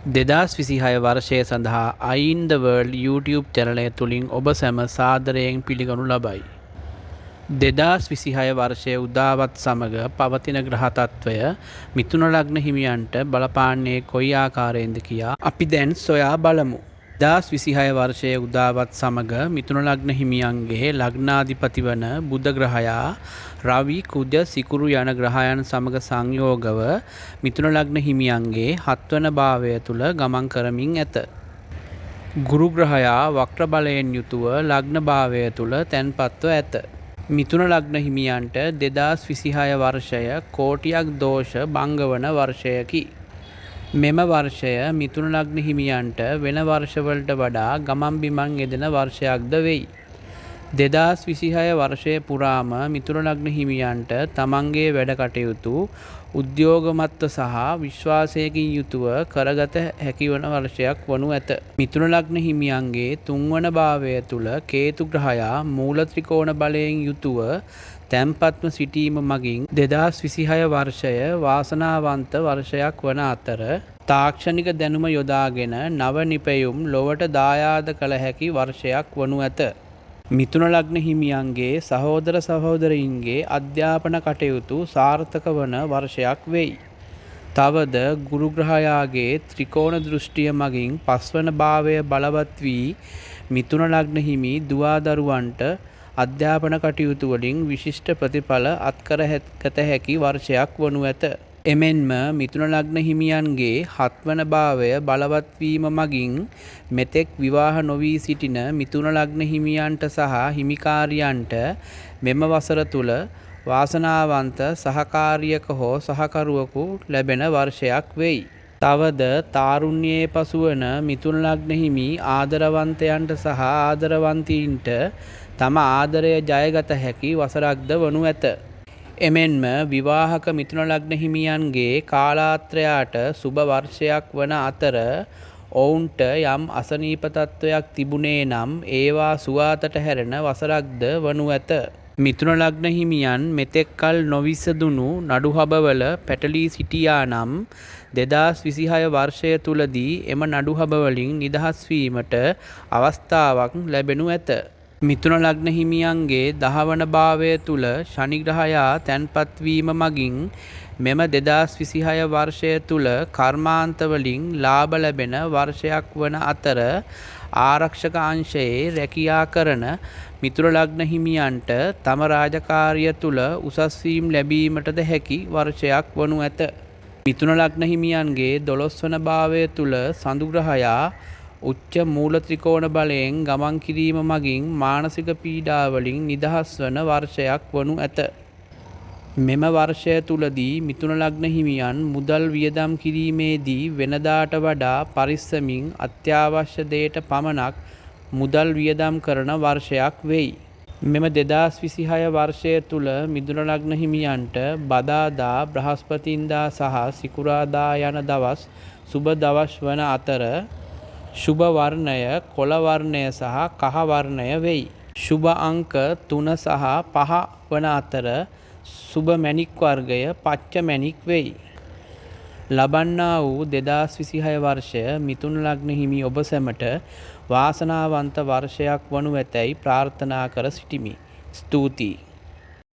2026 වර්ෂය සඳහා අයින් ද වර්ල්ඩ් YouTube චැනලය තුළින් ඔබ සැම සාදරයෙන් පිළිගනු ලබයි. 2026 වර්ෂය උදාවත් සමග පවතින ග්‍රහතත්වය මිථුන ලග්න හිමියන්ට බලපාන්නේ කොයි ආකාරයෙන්ද කියා අපි දැන් සොයා බලමු. 2026 වර්ෂයේ උදාවත් සමග මිථුන ලග්න හිමියන්ගේ ලග්නාධිපති වන බුධ ග්‍රහයා රවි කුජ සිකුරු යන ග්‍රහයන් සමග සංයෝගව මිථුන ලග්න හිමියන්ගේ 7 වන භාවය තුල ගමන් කරමින් ඇත. ගුරු ග්‍රහයා වක්‍ර බලයෙන් යුතුව ලග්න භාවය තුල තැන්පත්ව ඇත. මිථුන ලග්න හිමියන්ට 2026 වර්ෂය කෝටියක් දෝෂ භංගවන වර්ෂයකි. මෙම වර්ෂය මිථුන ලග්න හිමියන්ට වෙන වර්ෂවලට වඩා ගමන් බිමන් යෙදෙන වර්ෂයක්ද වෙයි. 2026 වර්ෂය පුරාම මිථුන ලග්න හිමියන්ට තමන්ගේ වැඩ කටයුතු උද්‍යෝගමත්ව සහ විශ්වාසයකින් යුතුව කරගත හැකිවන වර්ෂයක් වනු ඇත. මිථුන ලග්න හිමියන්ගේ 3 වන භාවය තුල කේතු ග්‍රහයා මූල ත්‍රිකෝණ බලයෙන් යුතුව තැන්පත්ව සිටීම මගින් 2026 වර්ෂය වාසනාවන්ත වර්ෂයක් වන අතර තාක්ෂණික දැනුම යොදාගෙන නව නිපැයුම් ලොවට දායාද කළ හැකි වර්ෂයක් වනු ඇත. මිථුන ලග්න හිමියන්ගේ සහෝදර සහෝදරීන්ගේ අධ්‍යාපන කටයුතු සාර්ථක වන වර්ෂයක් වෙයි. තවද ගුරු ග්‍රහයාගේ ත්‍රිකෝණ දෘෂ්ටිය මගින් 5 වන භාවය බලවත් වී මිථුන ලග්න හිමි දුවා දරුවන්ට අධ්‍යාපන කටයුතු වලින් විශිෂ්ට ප්‍රතිඵල අත්කරගත හැකි වර්ෂයක් වනු ඇත. එමෙන්ම මිථුන ලග්න හිමියන්ගේ 7 වන භාවය බලවත් වීම මගින් මෙතෙක් විවාහ නොවී සිටින මිථුන ලග්න හිමියන්ට සහ හිමිකාරියන්ට මෙම වසර තුල වාසනාවන්ත සහකාරියක හෝ සහකරුවෙකු ලැබෙන වර්ෂයක් වෙයි. තවද තාරුණ්‍යයේ පසුවන මිථුන ලග්න හිමි ආදරවන්තයන්ට සහ ආදරවන්තීන්ට තම ආදරය ජයගත හැකි වසරක්ද වනු ඇත. එමෙන්ම විවාහක මිථුන ලග්න හිමියන්ගේ කාලාත්‍රයාට සුබ වර්ෂයක් වන අතර ඔවුන්ට යම් අසනීප තත්වයක් තිබුණේ නම් ඒවා සුවාතට හැරෙන වසරක්ද වනු ඇත. මිථුන ලග්න හිමියන් මෙතෙක් කල නොවිසඳුණු නඩුහබවල පැටලී සිටියා නම් 2026 වර්ෂය තුලදී එම නඩුහබවලින් නිදහස් වීමට අවස්ථාවක් ලැබෙනු ඇත. මිථුන ලග්න හිමියන්ගේ 10 වන භාවය තුල ශනි ග්‍රහයා තැන්පත් වීම මගින් මෙම 2026 වර්ෂය තුල කර්මාන්ත වලින් ලාභ ලැබෙන වර්ෂයක් වන අතර ආරක්ෂක අංශයේ රැකියා කරන මිථුන ලග්න හිමියන්ට තම රාජකාරිය තුල උසස් වීම් ලැබීමටද හැකි වර්ෂයක් වනු ඇත. මිථුන ලග්න හිමියන්ගේ 12 වන භාවය තුල සඳු ග්‍රහයා උච්ච මූල ත්‍රිකෝණ බලයෙන් ගමන් කිරීම මගින් මානසික පීඩා වලින් නිදහස් වන වර්ෂයක් වනු ඇත. මෙම වර්ෂය තුලදී මිථුන ලග්න හිමියන් මුදල් වියදම් කිරීමේදී වෙනදාට වඩා පරිස්සමින් අත්‍යවශ්‍ය දේට පමණක් මුදල් වියදම් කරන වර්ෂයක් වෙයි. මෙම 2026 වර්ෂය තුල මිථුන ලග්න හිමියන්ට බදාදා බ්‍රහස්පතින්දා සහ සිකුරාදා යන දවස් සුබ දවස් වන අතර ශුභ වර්ණය කොළ වර්ණය සහ කහ වර්ණය වෙයි. ශුභ අංක 3 සහ 5 වන අතර ශුභ මැණික් වර්ගය පච්ච මැණික් වෙයි. ලබන්නා වූ 2026 වර්ෂය මිථුන ලග්න හිමි ඔබ සැමට වාසනාවන්ත වර්ෂයක් වනු ඇතැයි ප්‍රාර්ථනා කර සිටිමි. ස්තුතියි.